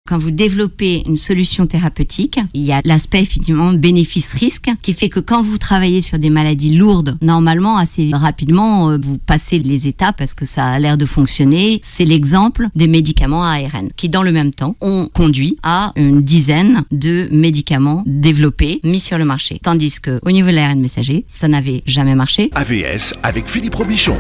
quand vous développez une solution thérapeutique, il y a l'aspect effectivement bénéfice-risque qui fait que quand vous travaillez sur des maladies lourdes, normalement assez rapidement vous passez les étapes parce que ça a l'air de fonctionner. C'est l'exemple des médicaments à ARN qui dans le même temps ont conduit à une dizaine de médicaments développés, mis sur le marché. Tandis qu'au niveau de l'ARN messager, ça n'avait jamais marché. AVS avec Philippe Robichon.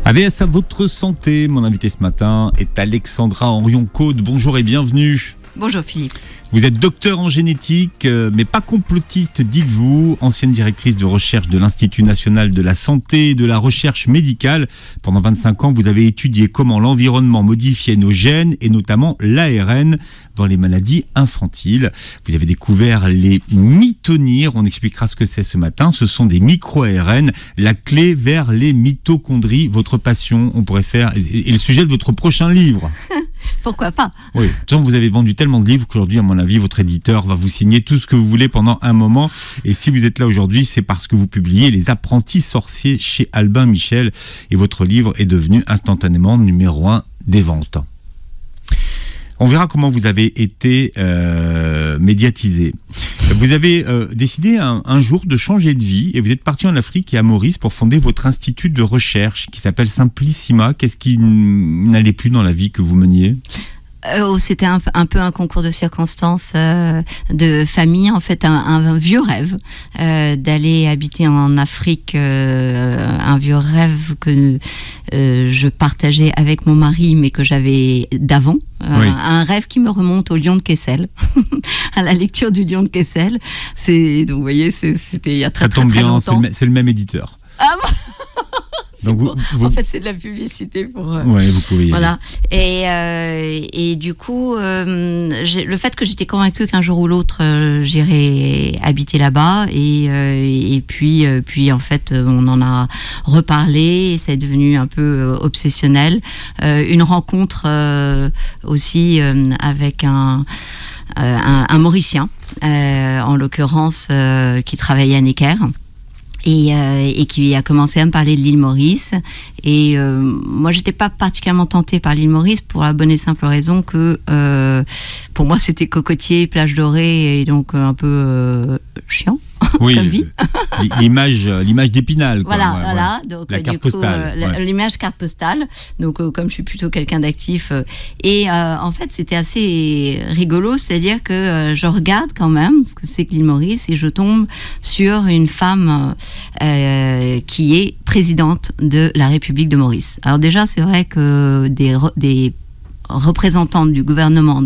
AVS à votre santé, mon invité ce matin est Alexandra Henrion-Caude. Bonjour et bienvenue. Bonjour Philippe. Vous êtes docteur en génétique, mais pas complotiste, dites-vous, ancienne directrice de recherche de l'Institut national de la santé et de la recherche médicale. Pendant 25 ans, vous avez étudié comment l'environnement modifiait nos gènes et notamment l'ARN dans les maladies infantiles. Vous avez découvert les mitonyres, on expliquera ce que c'est ce matin. Ce sont des micro-ARN, la clé vers les mitochondries, votre passion, on pourrait faire, et le sujet de votre prochain livre. Pourquoi pas ? Oui, de toute façon, vous avez vendu tellement de livres qu'aujourd'hui, à mon avis, votre éditeur va vous signer tout ce que vous voulez pendant un moment. Et si vous êtes là aujourd'hui, c'est parce que vous publiez Les Apprentis Sorciers chez Albin Michel. Et votre livre est devenu instantanément numéro 1 des ventes. On verra comment vous avez été médiatisé. Vous avez décidé un jour de changer de vie et vous êtes parti en Afrique et à Maurice pour fonder votre institut de recherche qui s'appelle Simplissima. Qu'est-ce qui n'allait plus dans la vie que vous meniez ? C'était un peu un concours de circonstances de famille, en fait un vieux rêve d'aller habiter en Afrique, un vieux rêve que je partageais avec mon mari mais que j'avais d'avant, oui. Un rêve qui me remonte au Lion de Kessel, à la lecture du Lion de Kessel. Donc vous voyez, c'était il y a très très longtemps. Ça tombe bien, c'est le même éditeur. Ah bon. Donc En fait, c'est de la publicité pour. Ouais, vous pouvez y voilà. Et du coup, le fait que j'étais convaincue qu'un jour ou l'autre, j'irais habiter là-bas, et puis en fait, on en a reparlé, et c'est devenu un peu obsessionnel. Une rencontre aussi avec un Mauricien, en l'occurrence, qui travaillait à Necker. Et qui a commencé à me parler de l'île Maurice. Et moi, j'étais pas particulièrement tentée par l'île Maurice pour la bonne et simple raison que pour moi, c'était cocotier, plage dorée, et donc un peu chiant. Oui, comme vie. l'image d'Épinal. Quoi. Voilà. Ouais. Donc, la carte postale. L'image carte postale. Donc, comme je suis plutôt quelqu'un d'actif. Et en fait, c'était assez rigolo. C'est-à-dire que je regarde quand même ce que c'est que l'île Maurice et je tombe sur une femme qui est présidente de la République de Maurice. Alors déjà, c'est vrai que des représentants d'un gouvernement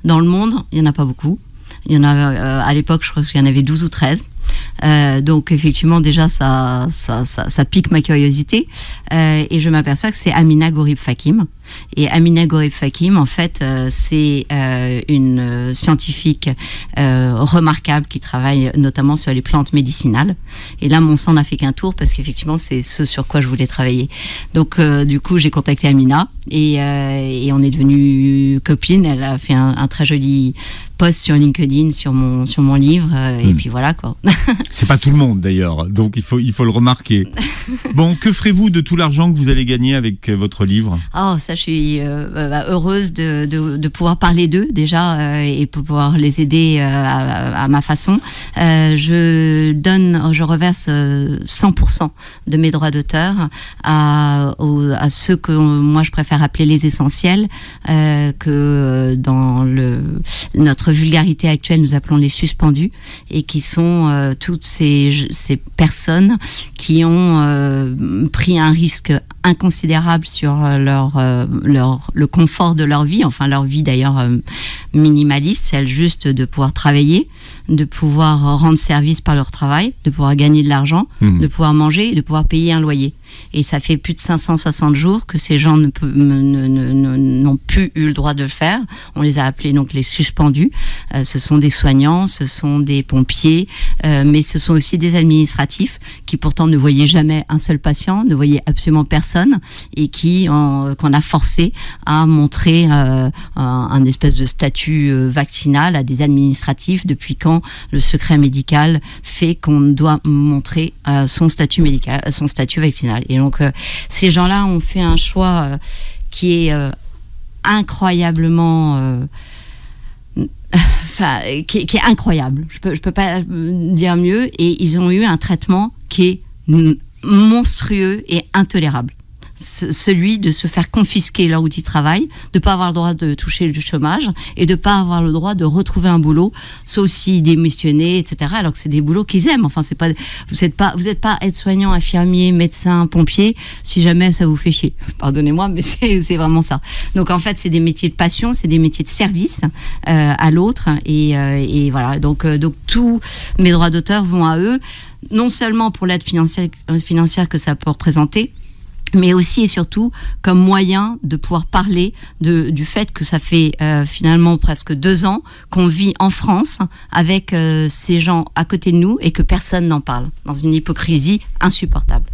dans le monde, il n'y en a pas beaucoup. Il y en a, à l'époque, je crois qu'il y en avait 12 ou 13. Donc, effectivement, déjà, ça pique ma curiosité. Et je m'aperçois que c'est Amina Ghorib Fakim. Et Amina Ghorib Fakim, en fait, c'est une scientifique remarquable qui travaille notamment sur les plantes médicinales. Et là, mon sang n'a fait qu'un tour parce qu'effectivement, c'est ce sur quoi je voulais travailler. Donc, du coup, j'ai contacté Amina et on est devenues copines. Elle a fait un très joli post sur LinkedIn sur mon livre. Et puis voilà, quoi. C'est pas tout le monde d'ailleurs, donc il faut le remarquer. Bon, que ferez-vous de tout l'argent que vous allez gagner avec votre livre ? Oh, ça, je suis heureuse de pouvoir parler d'eux déjà et pouvoir les aider à ma façon. Je reverse 100% de mes droits d'auteur à ceux que moi je préfère appeler les essentiels, que dans notre vulgarité actuelle nous appelons les suspendus, et qui sont toutes ces personnes qui ont pris un risque inconsidérable sur le confort de leur vie, enfin leur vie d'ailleurs minimaliste, celle juste de pouvoir travailler, de pouvoir rendre service par leur travail, de pouvoir gagner de l'argent, de pouvoir manger et de pouvoir payer un loyer. Et ça fait plus de 560 jours que ces gens n'ont plus eu le droit de le faire. On les a appelés donc les suspendus. Ce sont des soignants, ce sont des pompiers, mais ce sont aussi des administratifs qui pourtant ne voyaient jamais un seul patient, ne voyaient absolument personne personnes et qu'on a forcé à montrer un espèce de statut vaccinal à des administratifs. Depuis quand le secret médical fait qu'on doit montrer son statut médical, son statut vaccinal. Et donc ces gens-là ont fait un choix qui est incroyablement qui est incroyable. Je peux pas dire mieux. Et ils ont eu un traitement qui est monstrueux et intolérable. Celui de se faire confisquer leur outil de travail, de pas avoir le droit de toucher le chômage et de pas avoir le droit de retrouver un boulot, sauf si démissionner, etc. Alors que c'est des boulots qu'ils aiment. Enfin, vous êtes pas aide-soignant, infirmier, médecin, pompier, si jamais ça vous fait chier. Pardonnez-moi, mais c'est vraiment ça. Donc en fait, c'est des métiers de passion, c'est des métiers de service à l'autre, et voilà. Donc tous mes droits d'auteur vont à eux, non seulement pour l'aide financière que ça peut représenter, mais aussi et surtout comme moyen de pouvoir parler du fait que ça fait finalement presque 2 ans qu'on vit en France avec ces gens à côté de nous et que personne n'en parle, dans une hypocrisie insupportable.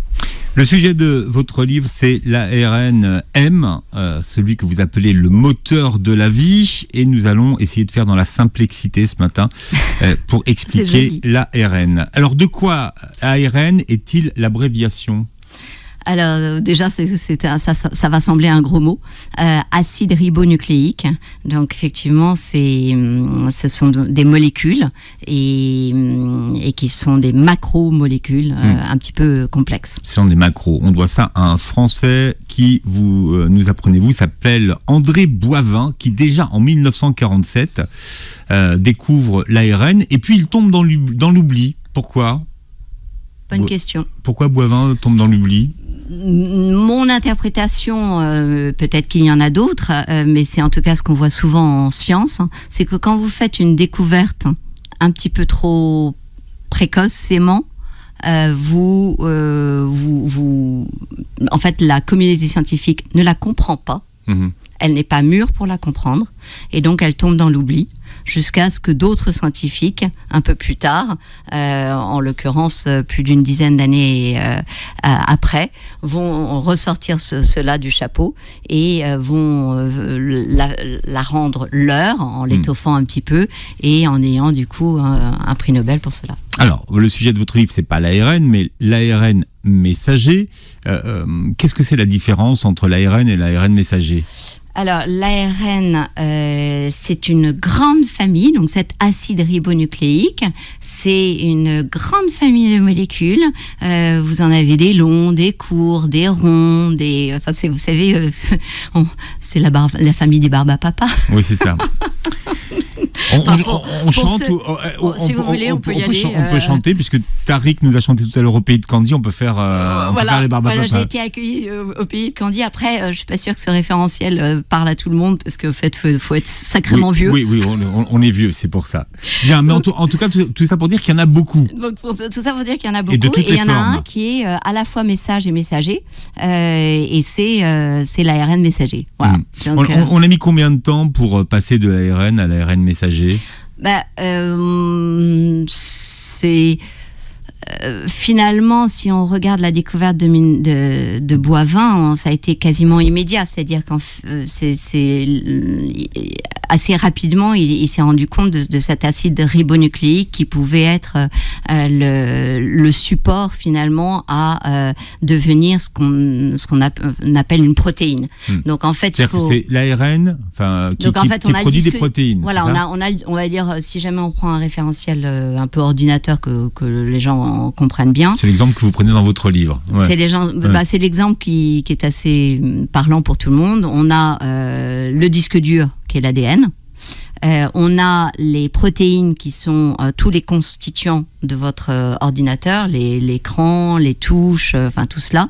Le sujet de votre livre, c'est l'ARN-M, celui que vous appelez le moteur de la vie, et nous allons essayer de faire dans la simplexité ce matin pour expliquer l'ARN. Alors de quoi ARN est-il l'abréviation ? Alors déjà, ça va sembler un gros mot. Acide ribonucléique. Donc effectivement, ce sont des molécules et qui sont des macromolécules un petit peu complexes. Ce sont des macros. On doit ça à un Français qui, nous apprenez-vous, s'appelle André Boivin, qui déjà en 1947 découvre l'ARN et puis il tombe dans l'oubli. Pourquoi ? Bonne question. Pourquoi Boivin tombe dans l'oubli ? Mon interprétation, peut-être qu'il y en a d'autres, mais c'est en tout cas ce qu'on voit souvent en science, c'est que quand vous faites une découverte un petit peu trop précocement, en fait, la communauté scientifique ne la comprend pas. Elle n'est pas mûre pour la comprendre, et donc elle tombe dans l'oubli, jusqu'à ce que d'autres scientifiques, un peu plus tard, en l'occurrence plus d'une dizaine d'années après, vont ressortir cela du chapeau et vont la rendre leur, en l'étoffant un petit peu et en ayant du coup un prix Nobel pour cela. Alors, le sujet de votre livre, c'est pas l'ARN, mais l'ARN messager. Qu'est-ce que c'est la différence entre l'ARN et l'ARN messager ? Alors, l'ARN, c'est une grande famille, donc cet acide ribonucléique, c'est une grande famille de molécules. Vous en avez des longs, des courts, des ronds, vous savez, c'est la famille des barbes à papa. Oui, c'est ça. On chante, si vous voulez, on peut y aller. On peut chanter, puisque Tariq nous a chanté tout à l'heure au Pays de Candy, on peut faire les barbes à papa. J'ai été accueillie au Pays de Candy. Après, je suis pas sûre que ce référentiel parle à tout le monde, parce que faut être sacrément vieux. Oui, on est vieux, c'est pour ça. Bien, mais en tout cas, tout ça pour dire qu'il y en a beaucoup. Donc, tout ça pour dire qu'il y en a beaucoup. Et il y en a un qui est à la fois message et messager, et c'est l'ARN messager. Voilà. Donc, on a mis combien de temps pour passer de l'ARN à l'ARN messager ? C'est finalement, si on regarde la découverte de Boivin, ça a été quasiment immédiat. C'est-à-dire qu'en assez rapidement, il s'est rendu compte de cet acide ribonucléique qui pouvait être le support finalement à devenir ce qu'on appelle une protéine. Donc en fait, c'est-à-dire que c'est l'ARN, qui produit des protéines. Voilà, on va dire, si jamais on prend un référentiel un peu ordinateur que les gens comprennent bien. C'est l'exemple que vous prenez dans votre livre. Ouais. C'est l'exemple qui est assez parlant pour tout le monde. On a le disque dur qui est l'ADN. On a les protéines qui sont tous les constituants de votre ordinateur, l'écran, les touches, tout cela.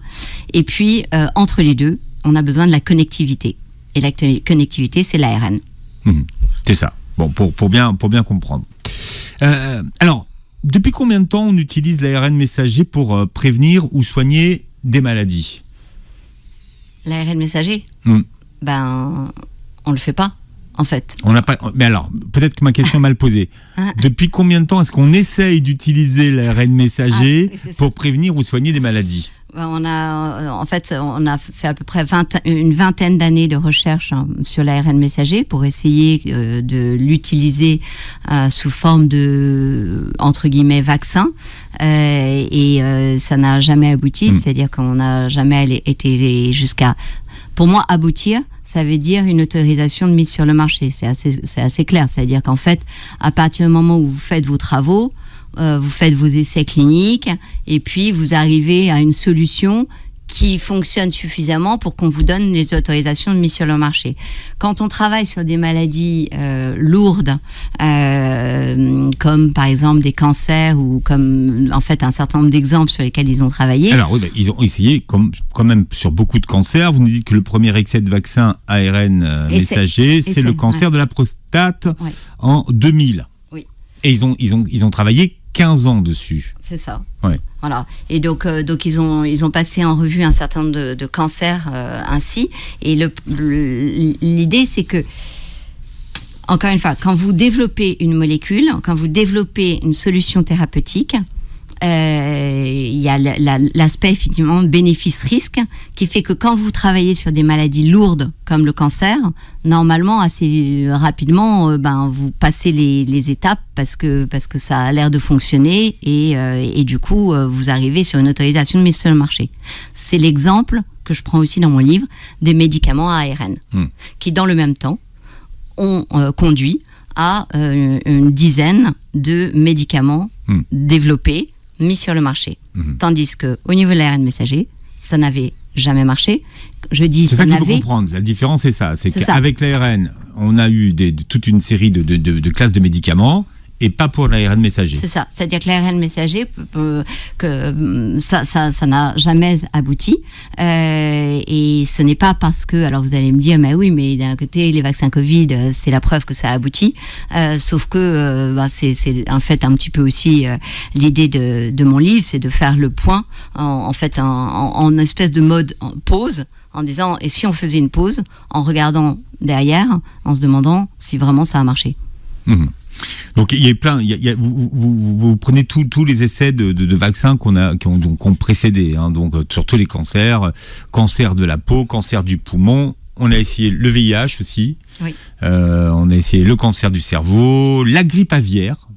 Et puis, entre les deux, on a besoin de la connectivité. Et la connectivité, c'est l'ARN. C'est ça. Bon, pour bien comprendre. Alors, depuis combien de temps on utilise l'ARN messager pour prévenir ou soigner des maladies ? L'ARN messager ? On le fait pas, en fait. On n'a pas. Mais alors, peut-être que ma question est mal posée. Depuis combien de temps est-ce qu'on essaye d'utiliser l'ARN messager pour prévenir ou soigner des maladies ? On a fait à peu près une vingtaine d'années de recherche sur l'ARN messager pour essayer de l'utiliser sous forme de, entre guillemets, vaccin. Ça n'a jamais abouti, c'est-à-dire qu'on n'a jamais été jusqu'à... Pour moi, aboutir, ça veut dire une autorisation de mise sur le marché. C'est assez clair, c'est-à-dire qu'en fait, à partir du moment où vous faites vos travaux, vous faites vos essais cliniques et puis vous arrivez à une solution qui fonctionne suffisamment pour qu'on vous donne les autorisations de mise sur le marché. Quand on travaille sur des maladies lourdes, comme par exemple des cancers ou comme en fait un certain nombre d'exemples sur lesquels ils ont travaillé. Alors oui, ils ont essayé quand même sur beaucoup de cancers. Vous nous dites que le premier essai de vaccin ARN messager, c'est le cancer de la prostate en 2000. Oui. Et ils ont travaillé 15 ans dessus. C'est ça. Ouais. Voilà. Et donc ils ont passé en revue un certain nombre de cancers ainsi. Et l'idée, c'est que, encore une fois, quand vous développez une molécule, quand vous développez une solution thérapeutique, il y a l'aspect effectivement bénéfice-risque qui fait que quand vous travaillez sur des maladies lourdes comme le cancer, normalement assez rapidement vous passez les étapes parce que ça a l'air de fonctionner et du coup vous arrivez sur une autorisation de mise sur le marché. C'est l'exemple que je prends aussi dans mon livre des médicaments à ARN qui dans le même temps ont conduit à une dizaine de médicaments développés, mis sur le marché. Tandis qu'au niveau de l'ARN messager, ça n'avait jamais marché. C'est ça qu'il faut comprendre. La différence, c'est ça. C'est qu'avec l'ARN, on a eu toute une série de classes de médicaments et pas pour l'ARN messager. C'est ça. C'est-à-dire que l'ARN messager, ça n'a jamais abouti. Et ce n'est pas parce que... Alors vous allez me dire, mais oui, mais d'un côté, les vaccins Covid, c'est la preuve que ça a abouti. Sauf que c'est en fait un petit peu aussi l'idée de mon livre, c'est de faire le point en espèce de mode pause, en disant, et si on faisait une pause, en regardant derrière, en se demandant si vraiment ça a marché. Donc il y a plein, vous prenez tous les essais de vaccins qui ont précédé, donc sur tous les cancers, cancer de la peau, cancer du poumon. On a essayé le VIH aussi. Oui. On a essayé le cancer du cerveau, la grippe aviaire.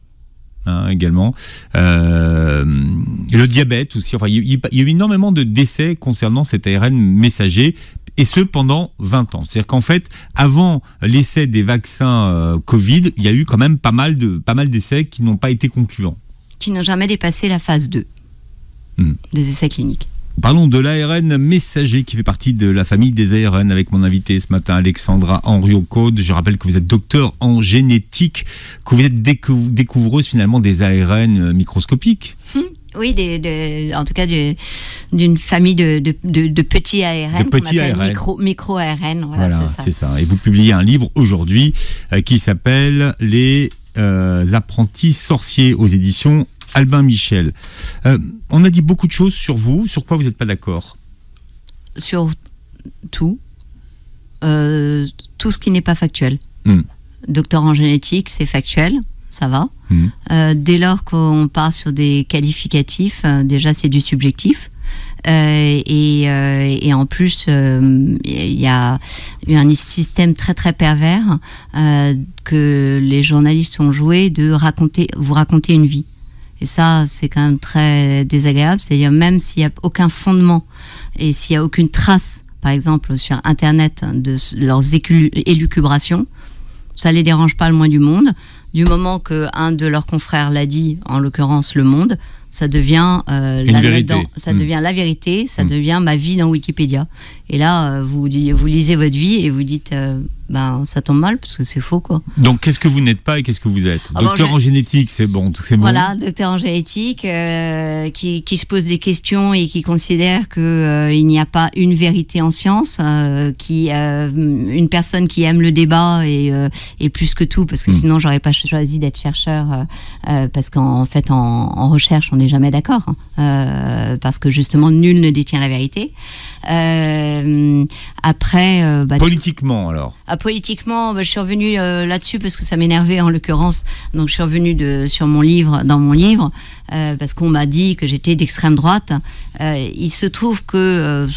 Également, le diabète aussi. Enfin, il y a eu énormément d'essais concernant cet ARN messager, et ce pendant 20 ans. C'est-à-dire qu'en fait, avant l'essai des vaccins Covid, il y a eu quand même pas mal d'essais qui n'ont pas été concluants. Qui n'ont jamais dépassé la phase 2 des essais cliniques. Parlons de l'ARN messager qui fait partie de la famille des ARN avec mon invité ce matin, Alexandra Henriot-Caude. Je rappelle que vous êtes docteur en génétique, que vous êtes découvreuse finalement des ARN microscopiques. Oui, en tout cas d'une famille de petits ARN, micro-ARN. Voilà, c'est ça. Et vous publiez un livre aujourd'hui qui s'appelle Les apprentis sorciers aux éditions Albin Michel. On a dit beaucoup de choses sur vous. Sur quoi vous n'êtes pas d'accord ? Sur tout. Tout ce qui n'est pas factuel. Docteur en génétique, c'est factuel. Ça va. Dès lors qu'on part sur des qualificatifs, déjà c'est du subjectif. Et en plus, il y a eu un système très très pervers que les journalistes ont joué de vous raconter une vie. Et ça, c'est quand même très désagréable. C'est-à-dire même s'il n'y a aucun fondement et s'il n'y a aucune trace, par exemple sur Internet, de leurs élucubrations, ça ne les dérange pas le moins du monde. Du moment qu'un de leurs confrères l'a dit, en l'occurrence Le Monde, ça devient la vérité, ça devient ma vie dans Wikipédia. Et là, vous lisez votre vie et vous dites, ça tombe mal parce que c'est faux, quoi. Donc, qu'est-ce que vous n'êtes pas et qu'est-ce que vous êtes ? Docteur en génétique, c'est bon. Voilà, docteur en génétique qui se pose des questions et qui considère qu'il n'y a pas une vérité en science, une personne qui aime le débat et plus que tout, parce que sinon, j'aurais pas choisi d'être chercheur, parce qu'en fait, en recherche, on n'est jamais d'accord, parce que justement, nul ne détient la vérité. Après, politiquement alors. Politiquement, je suis revenue là-dessus parce que ça m'énervait en l'occurrence. Donc je suis revenue dans mon livre, parce qu'on m'a dit que j'étais d'extrême droite. il se trouve que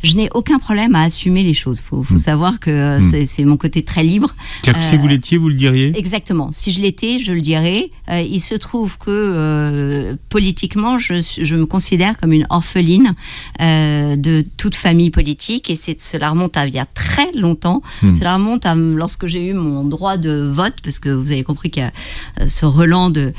je n'ai aucun problème à assumer les choses. Faut savoir que c'est mon côté très libre. C'est-à-dire que si vous l'étiez, vous le diriez ? Exactement. Si je l'étais, je le dirais. Il se trouve que politiquement, je me considère comme une orpheline de toute famille politique, et cela remonte à il y a très longtemps. Cela remonte à lorsque j'ai eu mon droit de vote, parce que vous avez compris qu'il y a ce relent d'être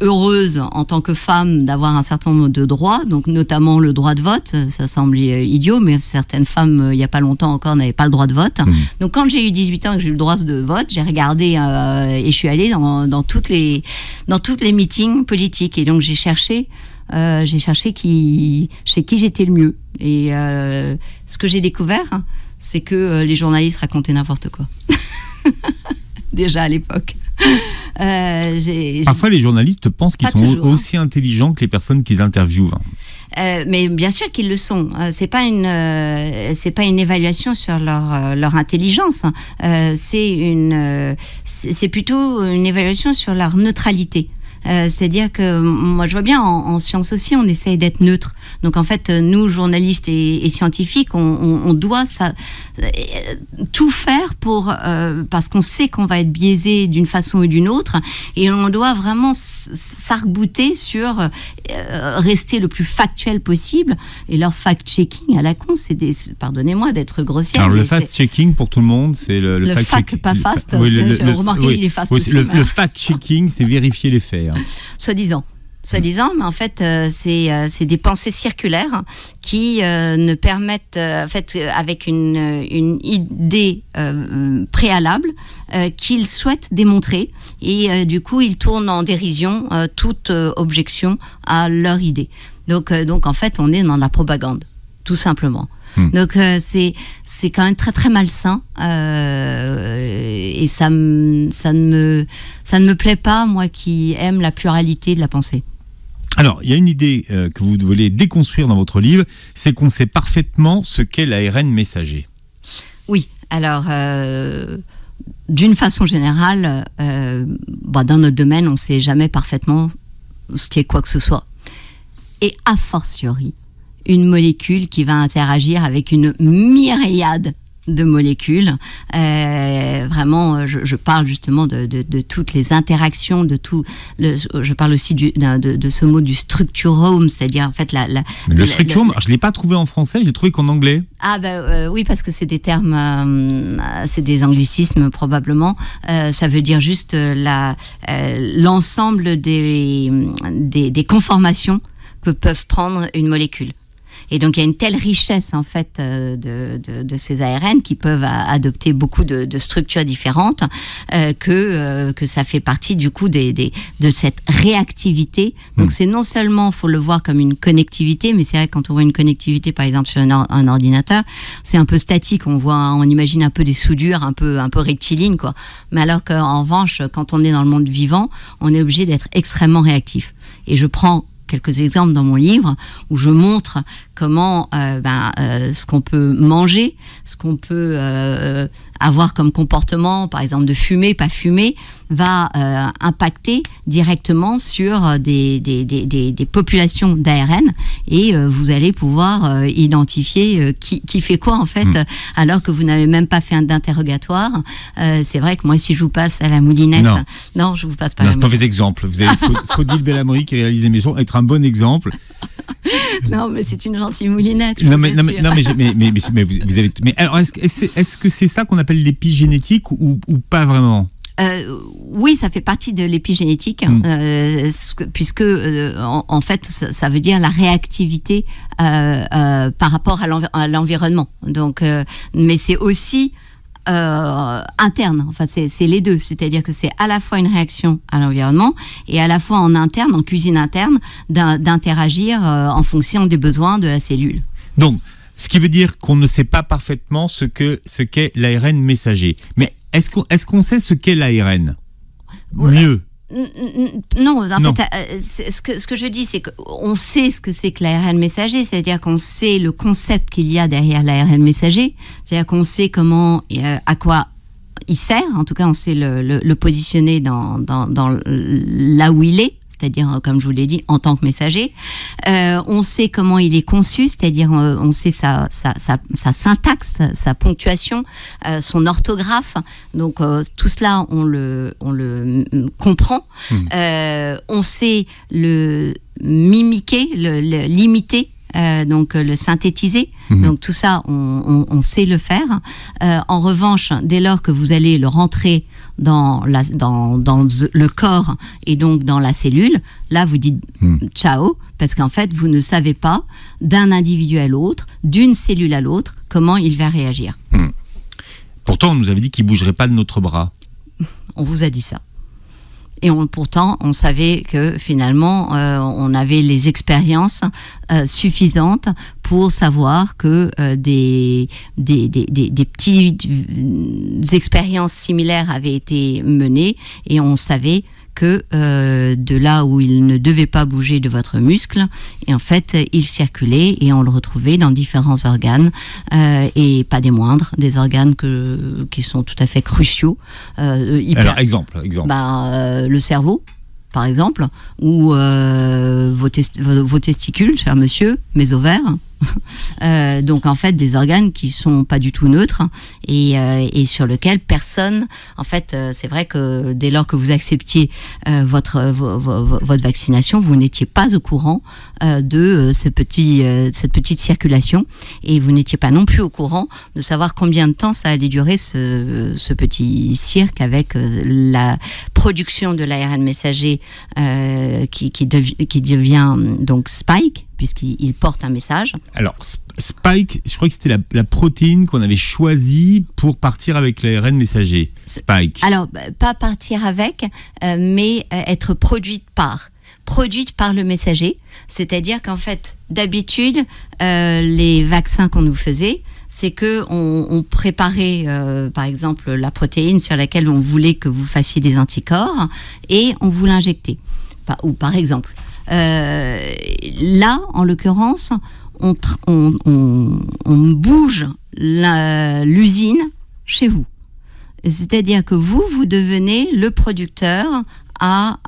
heureuse en tant que femme, d'avoir un certain nombre de droits, donc notamment le droit de vote. Ça semble idiot, mais certaines femmes, il n'y a pas longtemps encore, n'avaient pas le droit de vote. Donc quand j'ai eu 18 ans et que j'ai eu le droit de vote, j'ai regardé et je suis allée dans toutes les meetings politiques, et donc j'ai cherché chez qui j'étais le mieux. Et ce que j'ai découvert, c'est que les journalistes racontaient n'importe quoi. Déjà à l'époque. Parfois, les journalistes pensent qu'ils sont aussi intelligents que les personnes qu'ils interviewent. Mais bien sûr qu'ils le sont. C'est pas une évaluation sur leur intelligence. C'est plutôt une évaluation sur leur neutralité. C'est-à-dire que moi je vois bien en sciences aussi, on essaye d'être neutre. Donc en fait, nous journalistes et scientifiques, on doit tout faire pour parce qu'on sait qu'on va être biaisé d'une façon ou d'une autre, et on doit vraiment s'arc-bouter sur rester le plus factuel possible. Et leur fact-checking à la con, pardonnez-moi d'être grossière. Alors le fast-checking pour tout le monde, c'est le fact-checking. Pas fast. Oui, remarqué, il est fast aussi. Le fact-checking, c'est vérifier les faits. Soi-disant, mais en fait, c'est des pensées circulaires qui ne permettent, en fait, avec une idée préalable qu'ils souhaitent démontrer, et du coup, ils tournent en dérision toute objection à leur idée. Donc, en fait, on est dans la propagande, tout simplement. Donc c'est quand même très très malsain, et ça ne me plaît pas, moi qui aime la pluralité de la pensée. Alors, il y a une idée que vous voulez déconstruire dans votre livre, c'est qu'on sait parfaitement ce qu'est l'ARN messager. Oui, alors d'une façon générale, dans notre domaine, on ne sait jamais parfaitement ce qu'est quoi que ce soit. Et a fortiori, une molécule qui va interagir avec une myriade de molécules. Vraiment, je parle justement de toutes les interactions, je parle aussi de ce mot du structurome, c'est-à-dire en fait le structurome, je ne l'ai pas trouvé en français, j'ai trouvé qu'en anglais. Oui, parce que c'est des termes, c'est des anglicismes probablement. Ça veut dire juste l'ensemble des conformations que peuvent prendre une molécule. Et donc il y a une telle richesse en fait de ces ARN qui peuvent adopter beaucoup de structures différentes, que ça fait partie du coup de cette réactivité. Donc c'est non seulement, faut le voir comme une connectivité, mais c'est vrai que quand on voit une connectivité par exemple sur un ordinateur, c'est un peu statique, on imagine un peu des soudures un peu rectilignes quoi. Mais alors qu'en revanche, quand on est dans le monde vivant, on est obligé d'être extrêmement réactif. Et je prends quelques exemples dans mon livre où je montre comment ce qu'on peut manger, ce qu'on peut avoir comme comportement, par exemple de fumer, pas fumer, va impacter directement sur des populations d'ARN, et vous allez pouvoir identifier qui fait quoi en fait, alors que vous n'avez même pas fait d'interrogatoire. C'est vrai que moi, si je vous passe à la moulinette, non, je vous passe pas à la moulinette. Mauvais exemple. Vous avez Faudil Bellamri qui réalise l'émission, être un bon exemple. Non, mais c'est une gentille moulinette. Mais vous avez. Mais alors, est-ce que c'est ça qu'on appelle l'épigénétique ou pas vraiment? Oui, ça fait partie de l'épigénétique, puisque en fait, ça veut dire la réactivité par rapport à l'environnement. Donc, mais c'est aussi interne. Enfin, c'est les deux. C'est-à-dire que c'est à la fois une réaction à l'environnement et à la fois en interne, en cuisine interne, d'interagir en fonction des besoins de la cellule. Donc, ce qui veut dire qu'on ne sait pas parfaitement ce qu'est l'ARN messager. Mais est-ce qu'on sait ce qu'est l'ARN ? Mieux. Non, fait, ce que je dis, c'est qu'on sait ce que c'est que l'ARN messager, c'est-à-dire qu'on sait le concept qu'il y a derrière l'ARN messager, c'est-à-dire qu'on sait à quoi il sert, en tout cas on sait le positionner dans là où il est, c'est-à-dire, comme je vous l'ai dit, en tant que messager. On sait comment il est conçu, c'est-à-dire on sait sa syntaxe, sa ponctuation, son orthographe. Donc tout cela, on le comprend. On sait le mimiquer, l'imiter. Donc le synthétiser, donc tout ça on sait le faire. En revanche, dès lors que vous allez le rentrer dans le corps et donc dans la cellule, là vous dites ciao, parce qu'en fait vous ne savez pas d'un individu à l'autre, d'une cellule à l'autre, comment il va réagir. Pourtant on nous avait dit qu'il bougerait pas de notre bras. On vous a dit ça. Et pourtant, on savait que finalement, on avait les expériences suffisantes pour savoir que des petites expériences similaires avaient été menées, et on savait que de là où il ne devait pas bouger de votre muscle, et en fait il circulait et on le retrouvait dans différents organes, et pas des moindres, des organes qui sont tout à fait cruciaux. Alors exemple. Le cerveau, par exemple, ou vos testicules, cher monsieur, mes ovaires. Donc en fait des organes qui sont pas du tout neutres, et sur lesquels personne, en fait c'est vrai que dès lors que vous acceptiez votre vaccination, vous n'étiez pas au courant de cette petite circulation, et vous n'étiez pas non plus au courant de savoir combien de temps ça allait durer ce petit cirque avec la production de l'ARN messager qui devient donc Spike, puisqu'il porte un message. Alors, Spike, je crois que c'était la protéine qu'on avait choisie pour partir avec l'ARN messager. Spike. Alors, pas partir avec, mais être produite par le messager. C'est-à-dire qu'en fait, d'habitude, les vaccins qu'on nous faisait, c'est que on préparait, par exemple, la protéine sur laquelle on voulait que vous fassiez des anticorps, et on vous l'injectait. Ou par exemple, là, en l'occurrence, on bouge l'usine chez vous. C'est-à-dire que vous devenez le producteur à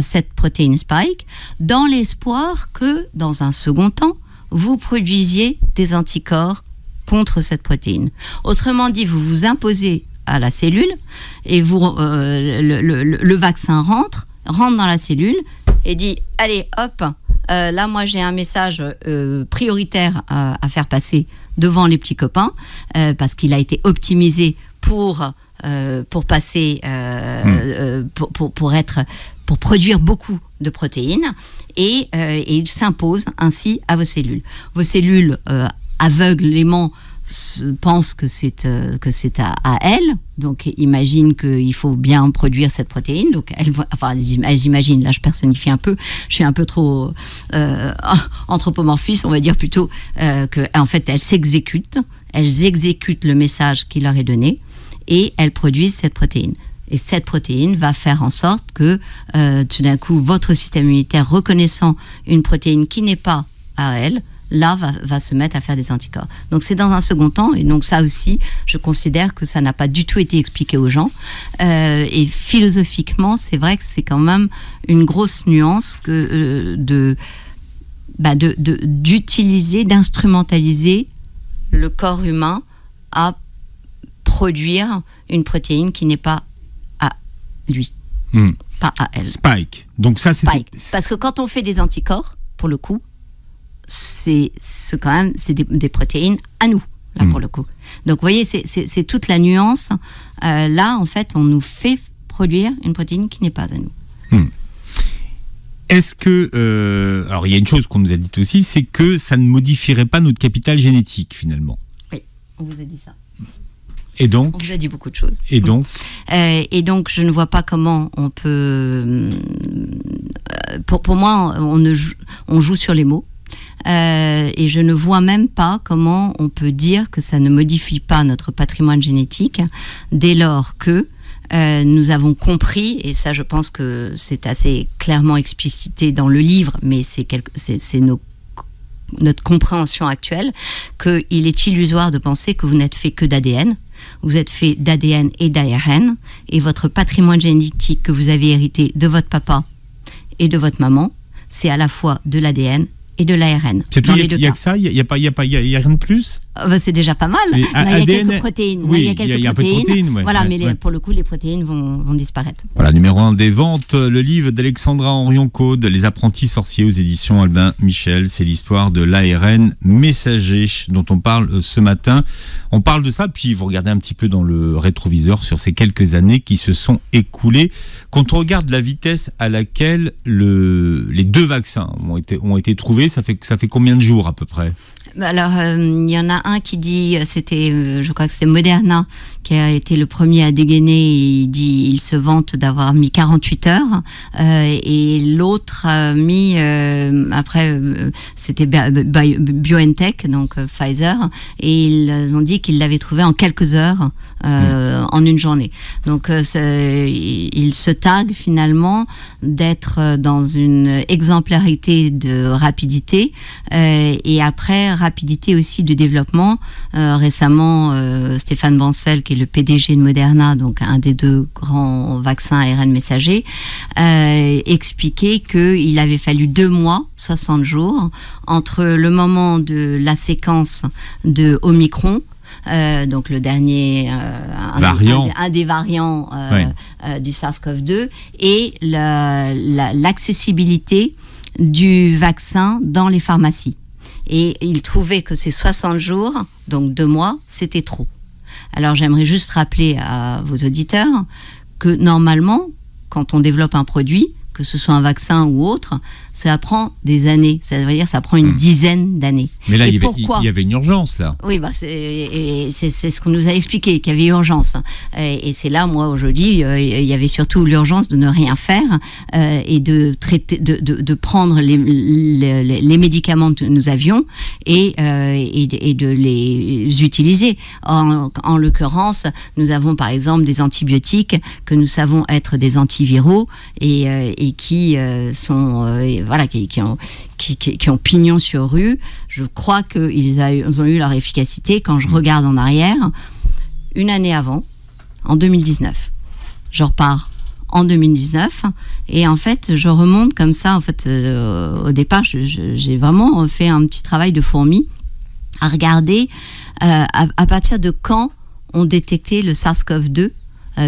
cette protéine Spike, dans l'espoir que, dans un second temps, vous produisiez des anticorps contre cette protéine. Autrement dit, vous vous imposez à la cellule, et le vaccin rentre dans la cellule et dit allez hop, là moi j'ai un message prioritaire à faire passer devant les petits copains, parce qu'il a été optimisé pour passer pour produire beaucoup de protéines, et il s'impose ainsi à vos cellules. Vos cellules aveuglément pensent que c'est à elles, donc imaginent qu'il faut bien produire cette protéine, donc elles imaginent, là je personnifie un peu, je suis un peu trop anthropomorphiste, on va dire plutôt, que en fait elles exécutent le message qui leur est donné, et elles produisent cette protéine. Et cette protéine va faire en sorte que tout d'un coup votre système immunitaire, reconnaissant une protéine qui n'est pas à elle, là va se mettre à faire des anticorps. Donc c'est dans un second temps, et donc ça aussi, je considère que ça n'a pas du tout été expliqué aux gens. Et philosophiquement, c'est vrai que c'est quand même une grosse nuance que d'utiliser, d'instrumentaliser le corps humain à produire une protéine qui n'est pas à lui, pas à elle. Spike. Donc ça, c'est Spike. Parce que quand on fait des anticorps, pour le coup, c'est quand même des protéines à nous, là, pour le coup. Donc vous voyez, c'est toute la nuance. Là, en fait, on nous fait produire une protéine qui n'est pas à nous. Est-ce que... alors, il y a une chose qu'on nous a dite aussi, c'est que ça ne modifierait pas notre capital génétique, finalement. Oui, on vous a dit ça. Et donc, on vous a dit beaucoup de choses. Et donc je ne vois pas comment on peut... Pour moi, on joue sur les mots. Et je ne vois même pas comment on peut dire que ça ne modifie pas notre patrimoine génétique, dès lors que nous avons compris, et ça je pense que c'est assez clairement explicité dans le livre, mais c'est notre compréhension actuelle, qu'il est illusoire de penser que vous n'êtes fait que d'ADN. Vous êtes fait d'ADN et d'ARN, et votre patrimoine génétique que vous avez hérité de votre papa et de votre maman, c'est à la fois de l'ADN et de l'ARN. C'est tout, il n'y a que ça, il n'y a rien de plus. C'est déjà pas mal. Mais il y a quelques protéines. Oui, il y a un peu de protéines. Voilà, mais pour le coup, les protéines vont disparaître. Voilà, numéro 1 des ventes, le livre d'Alexandra Henrion-Caude, Les apprentis sorciers aux éditions Albin Michel. C'est l'histoire de l'ARN messager dont on parle ce matin. On parle de ça, puis vous regardez un petit peu dans le rétroviseur sur ces quelques années qui se sont écoulées. Quand on regarde la vitesse à laquelle les 2 vaccins ont été trouvés, ça fait combien de jours à peu près ? Alors, il y en a un qui dit, je crois que c'était Moderna, qui a été le premier à dégainer. Il se vante d'avoir mis 48 heures. Et l'autre a mis, c'était BioNTech, donc Pfizer. Et ils ont dit qu'ils l'avaient trouvé en quelques heures, en une journée. Donc, ils se targuent finalement d'être dans une exemplarité de rapidité. Et après, rapidité aussi de développement. Récemment, Stéphane Bancel, qui est le PDG de Moderna, donc un des 2 grands vaccins ARN messagers, expliquait qu'il avait fallu 2 mois, 60 jours, entre le moment de la séquence de Omicron, donc le dernier un des variants du SARS-CoV-2, et l'accessibilité du vaccin dans les pharmacies. Et il trouvait que ces 60 jours, donc 2 mois, c'était trop. Alors j'aimerais juste rappeler à vos auditeurs que normalement, quand on développe un produit, que ce soit un vaccin ou autre, ça prend des années. Ça veut dire ça prend une dizaine d'années. Mais là, il y avait une urgence, là. Oui, c'est ce qu'on nous a expliqué, qu'il y avait urgence. Et c'est là, moi, aujourd'hui, il y avait surtout l'urgence de ne rien faire et de traiter, de prendre les médicaments que nous avions et de les utiliser. En l'occurrence, nous avons par exemple des antibiotiques que nous savons être des antiviraux et qui qui ont pignon sur rue. Je crois qu'ils ont eu leur efficacité quand je regarde en arrière, une année avant, en 2019. Je repars en 2019 et en fait, je remonte comme ça. En fait, au départ, j'ai vraiment fait un petit travail de fourmi à regarder à partir de quand on détectait le SARS-CoV-2,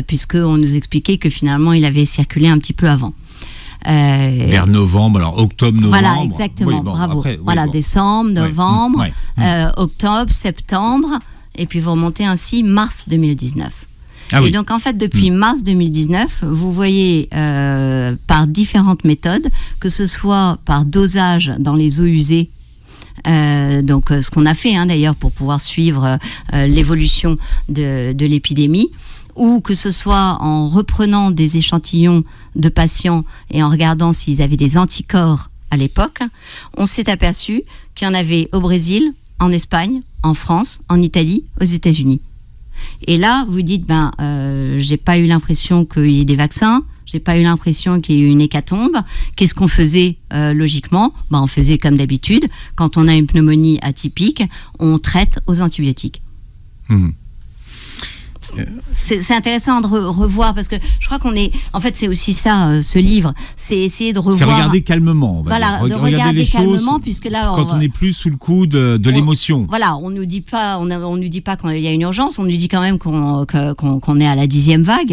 puisqu'on nous expliquait que finalement, il avait circulé un petit peu avant. Vers novembre, alors octobre, novembre. Voilà, exactement, oui, bravo. Après, oui, décembre, novembre, octobre, septembre, et puis vous remontez ainsi mars 2019. Et donc en fait, depuis mars 2019, vous voyez par différentes méthodes, que ce soit par dosage dans les eaux usées, donc ce qu'on a fait d'ailleurs pour pouvoir suivre l'évolution de l'épidémie, ou que ce soit en reprenant des échantillons de patients et en regardant s'ils avaient des anticorps à l'époque, on s'est aperçu qu'il y en avait au Brésil, en Espagne, en France, en Italie, aux États-Unis. Et là, vous dites, j'ai pas eu l'impression qu'il y ait des vaccins, j'ai pas eu l'impression qu'il y ait eu une hécatombe. Qu'est-ce qu'on faisait logiquement ? On faisait comme d'habitude. Quand on a une pneumonie atypique, on traite aux antibiotiques. C'est intéressant de revoir parce que je crois qu'on est. En fait, c'est aussi ça, ce livre, c'est essayer de revoir. C'est regarder calmement. De regarder les calmement, puisque là, quand on n'est plus sous le coup de l'émotion. Voilà, on nous dit pas, on nous dit pas qu'il y a une urgence. On nous dit quand même qu'on est à la 10e vague,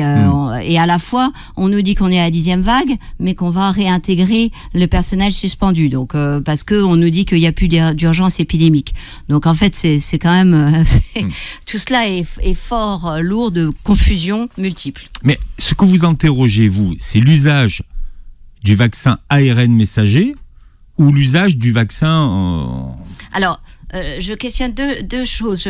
et à la fois, on nous dit qu'on est à la 10e vague, mais qu'on va réintégrer le personnel suspendu. Donc, parce que on nous dit qu'il n'y a plus d'urgence épidémique. Donc, en fait, c'est quand même tout cela est fort lourd de confusion multiple. Mais ce que vous interrogez, vous, c'est l'usage du vaccin ARN messager ou l'usage du vaccin... Alors, je questionne deux choses.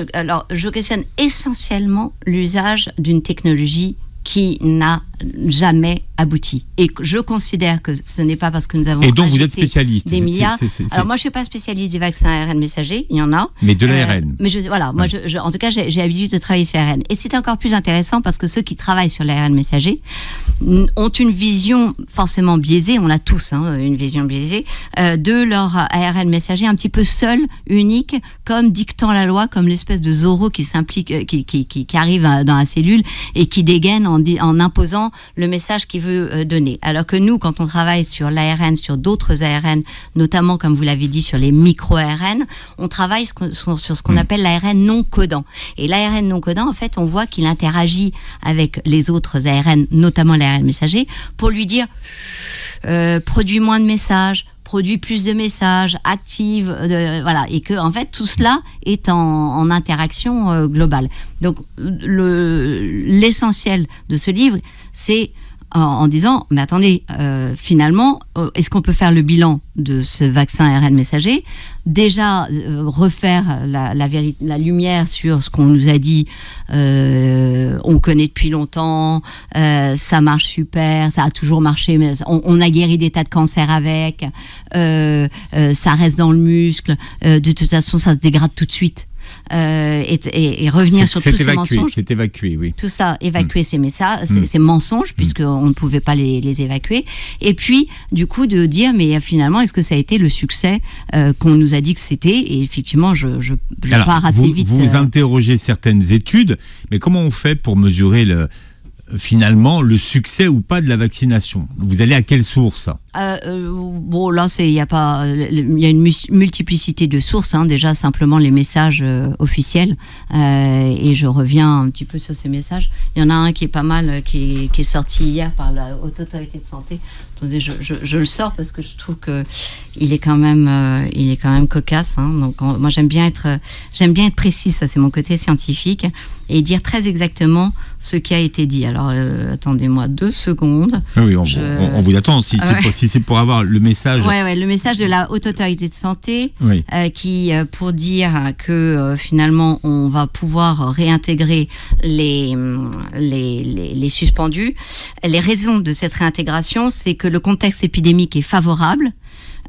Je questionne essentiellement l'usage d'une technologie qui n'a jamais abouti. Et je considère que ce n'est pas parce que nous avons et donc vous êtes spécialiste des milliards. Alors moi je suis pas spécialiste des vaccins ARN messagers, il y en a. Mais de l'ARN. Mais moi en tout cas j'ai l'habitude de travailler sur l'ARN. Et c'est encore plus intéressant parce que ceux qui travaillent sur l'ARN messager ont une vision forcément biaisée, on a tous une vision biaisée, de leur ARN messager un petit peu seul, unique, comme dictant la loi, comme l'espèce de Zorro qui s'implique, qui arrive dans la cellule et qui dégaine en imposant le message qu'il veut veut donner. Alors que nous, quand on travaille sur l'ARN, sur d'autres ARN, notamment, comme vous l'avez dit, sur les micro-ARN, on travaille sur ce qu'on appelle l'ARN non codant. Et l'ARN non codant, en fait, on voit qu'il interagit avec les autres ARN, notamment l'ARN messager, pour lui dire produis moins de messages, produit plus de messages, active, voilà, et que en fait tout cela est en interaction globale. Donc l'essentiel de ce livre, c'est en disant, mais attendez, finalement, est-ce qu'on peut faire le bilan de ce vaccin ARN messager ? Déjà, refaire la lumière sur ce qu'on nous a dit, on connaît depuis longtemps, ça marche super, ça a toujours marché, mais on a guéri des tas de cancers avec, ça reste dans le muscle, de toute façon, ça se dégrade tout de suite. Et revenir sur tous ces mensonges. C'est évacué, oui. Tout ça, évacuer ces messages, ces mensonges, puisqu'on ne pouvait pas les évacuer. Et puis, du coup, de dire, mais finalement, est-ce que ça a été le succès qu'on nous a dit que c'était ? Et effectivement, je pars assez vite. Vous interrogez certaines études, mais comment on fait pour mesurer finalement le succès ou pas de la vaccination ? Vous allez à quelle source ? Bon, là, il y a une multiplicité de sources, hein, déjà simplement les messages officiels, et je reviens un petit peu sur ces messages. Il y en a un qui est pas mal, qui est sorti hier par la Haute Autorité de Santé. Attendez, je le sors parce que je trouve que il est quand même cocasse, hein. Donc moi j'aime bien être précis, ça c'est mon côté scientifique, et dire très exactement ce qui a été dit. Alors attendez-moi 2 secondes. Oui, on vous attend si c'est pour avoir le message. Ouais, le message de la Haute Autorité de Santé, oui. Qui pour dire que finalement on va pouvoir réintégrer les suspendus. Les raisons de cette réintégration, c'est que le contexte épidémique est favorable.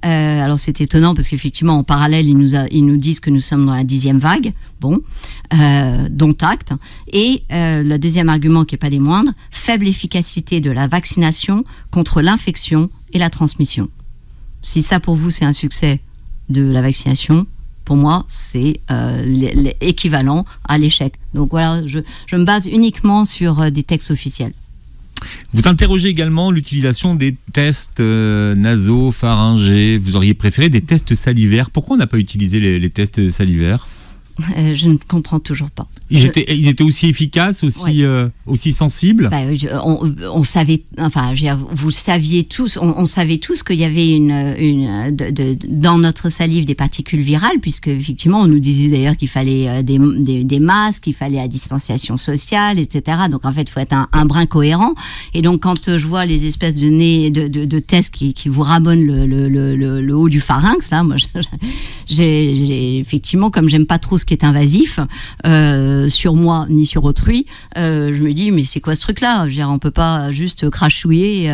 Alors c'est étonnant parce qu'effectivement en parallèle ils nous disent que nous sommes dans la 10e vague, dont acte. Et le deuxième argument qui n'est pas des moindres, faible efficacité de la vaccination contre l'infection et la transmission. Si ça pour vous c'est un succès de la vaccination, pour moi c'est équivalent à l'échec. Donc voilà, je me base uniquement sur des textes officiels. Vous interrogez également l'utilisation des tests nasopharyngés. Vous auriez préféré des tests salivaires. Pourquoi on n'a pas utilisé les tests salivaires ? Je ne comprends toujours pas. Ils étaient aussi efficaces, aussi sensibles. On savait, enfin, vous saviez tous, on savait tous qu'il y avait dans notre salive des particules virales, puisque effectivement, on nous disait d'ailleurs qu'il fallait des masques, qu'il fallait la distanciation sociale, etc. Donc en fait, il faut être un brin cohérent. Et donc quand je vois les espèces de tests qui vous rabonnent le haut du pharynx, là, moi, j'ai effectivement, comme j'aime pas trop ce qui est invasif, sur moi ni sur autrui, je me dis mais c'est quoi ce truc-là ? Je veux dire, on peut pas juste crachouiller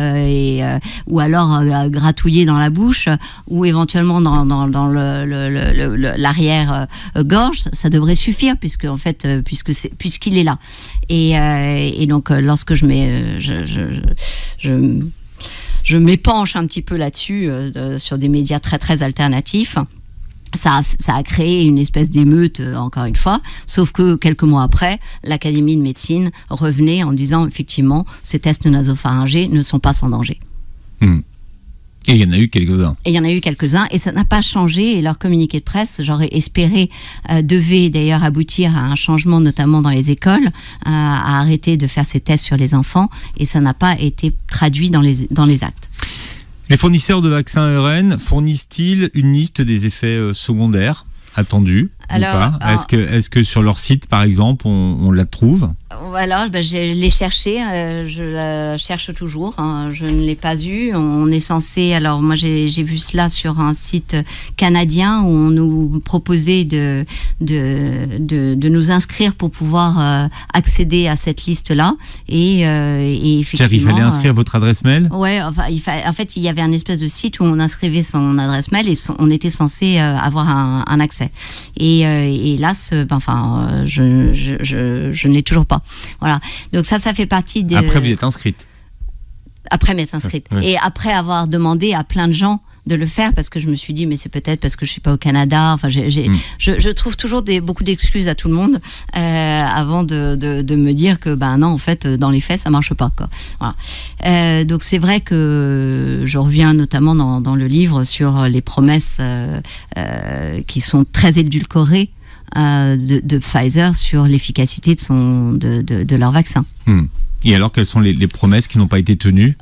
ou alors gratouiller dans la bouche ou éventuellement dans l'arrière gorge, ça devrait suffire puisqu'il est là. Et donc lorsque je m'épanche un petit peu là-dessus sur des médias très très alternatifs. Ça a créé une espèce d'émeute, encore une fois, sauf que quelques mois après, l'Académie de médecine revenait en disant effectivement, ces tests nasopharyngés ne sont pas sans danger. Et il y en a eu quelques-uns. Et ça n'a pas changé. Et leur communiqué de presse, j'aurais espéré, devait d'ailleurs aboutir à un changement, notamment dans les écoles, à arrêter de faire ces tests sur les enfants. Et ça n'a pas été traduit dans les actes. Les fournisseurs de vaccins ARN fournissent-ils une liste des effets secondaires attendus ou pas ? Est-ce que sur leur site, par exemple, on la trouve ? Alors, je l'ai cherché, je la cherche toujours, hein, je ne l'ai pas eu. On est censé, alors moi j'ai vu cela sur un site canadien où on nous proposait de nous inscrire pour pouvoir accéder à cette liste-là. Et effectivement... Il fallait inscrire votre adresse mail ? Ouais, enfin, en fait, il y avait un espèce de site où on inscrivait son adresse mail et on était censé avoir un accès. Et hélas, je n'ai toujours pas. Voilà. Donc ça fait partie de... Après, vous êtes inscrite. Après m'être inscrite. Ouais. Et après avoir demandé à plein de gens de le faire parce que je me suis dit mais c'est peut-être parce que je suis pas au Canada. Enfin, je trouve toujours beaucoup d'excuses à tout le monde avant de me dire que non, en fait, dans les faits, ça marche pas, quoi. Voilà. Donc c'est vrai que je reviens notamment dans le livre sur les promesses qui sont très édulcorées de Pfizer sur l'efficacité de leur vaccin. Et alors, quelles sont les promesses qui n'ont pas été tenues ?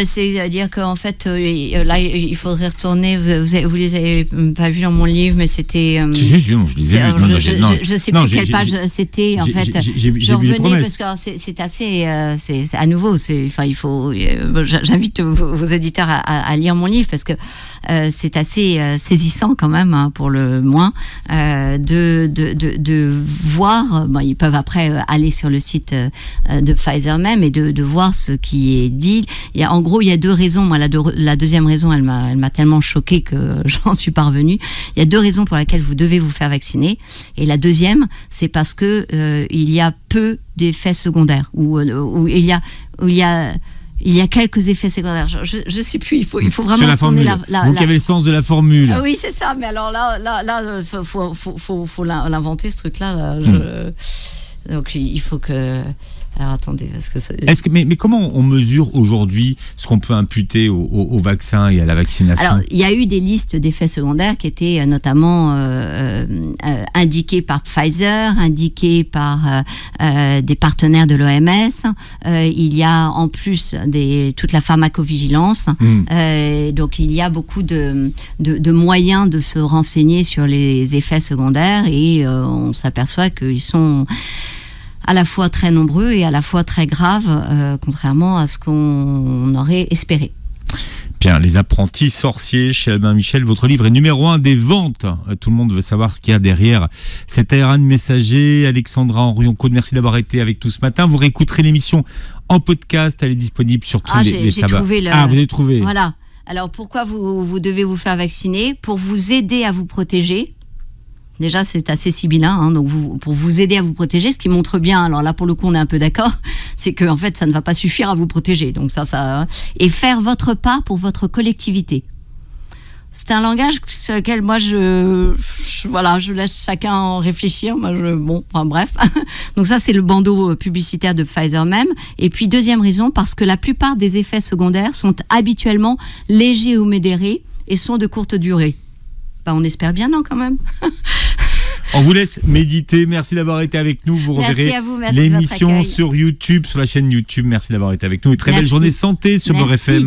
C'est-à-dire qu'en fait, là, il faudrait retourner. Vous les avez pas vus dans mon livre, mais c'était. Non, je les ai vus. Je sais plus quelle page c'était. En fait, je revenais parce que c'est assez. C'est à nouveau. Il faut. J'invite vos éditeurs à lire mon livre parce que c'est assez saisissant quand même, pour le moins, de voir. Ils peuvent après aller sur le site de Pfizer même et de voir ce qui est dit. En gros, il y a deux raisons. Moi, la deuxième raison, elle m'a tellement choquée que j'en suis pas revenue. Il y a deux raisons pour lesquelles vous devez vous faire vacciner. Et la deuxième, c'est parce que il y a peu d'effets secondaires. Ou il y a quelques effets secondaires. Je sais plus. Il faut vraiment tourner vous qui avez le sens de la formule. Oui, c'est ça. Mais alors là, faut l'inventer, ce truc-là. Donc il faut que. Alors attendez, parce que mais comment on mesure aujourd'hui ce qu'on peut imputer au vaccin et à la vaccination ? Alors, il y a eu des listes d'effets secondaires qui étaient notamment indiquées par Pfizer, indiquées par des partenaires de l'OMS. Il y a en plus toute la pharmacovigilance. Donc, il y a beaucoup de moyens de se renseigner sur les effets secondaires et on s'aperçoit qu'ils sont à la fois très nombreux et à la fois très graves, contrairement à ce qu'on aurait espéré. Bien, Les Apprentis Sorciers chez Albin Michel, votre livre est numéro 1 des ventes. Tout le monde veut savoir ce qu'il y a derrière cet ARN messager. Alexandra Henrion-Cône, merci d'avoir été avec nous ce matin. Vous réécouterez l'émission en podcast, elle est disponible sur tous les sabbats. Vous avez trouvé. Voilà. Alors pourquoi vous devez vous faire vacciner ? Pour vous aider à vous protéger. Déjà, c'est assez sibyllin, donc pour vous aider à vous protéger, ce qui montre bien, alors là, pour le coup, on est un peu d'accord, c'est que en fait, ça ne va pas suffire à vous protéger. Donc et faire votre part pour votre collectivité. C'est un langage sur lequel moi, je laisse chacun en réfléchir. Bref. Donc ça, c'est le bandeau publicitaire de Pfizer même. Et puis, deuxième raison, parce que la plupart des effets secondaires sont habituellement légers ou modérés et sont de courte durée. On espère bien, non, quand même. On vous laisse méditer. Merci d'avoir été avec nous. Vous reverrez l'émission sur YouTube, sur la chaîne YouTube. Merci d'avoir été avec nous. Et très belle journée santé sur Beurre FM.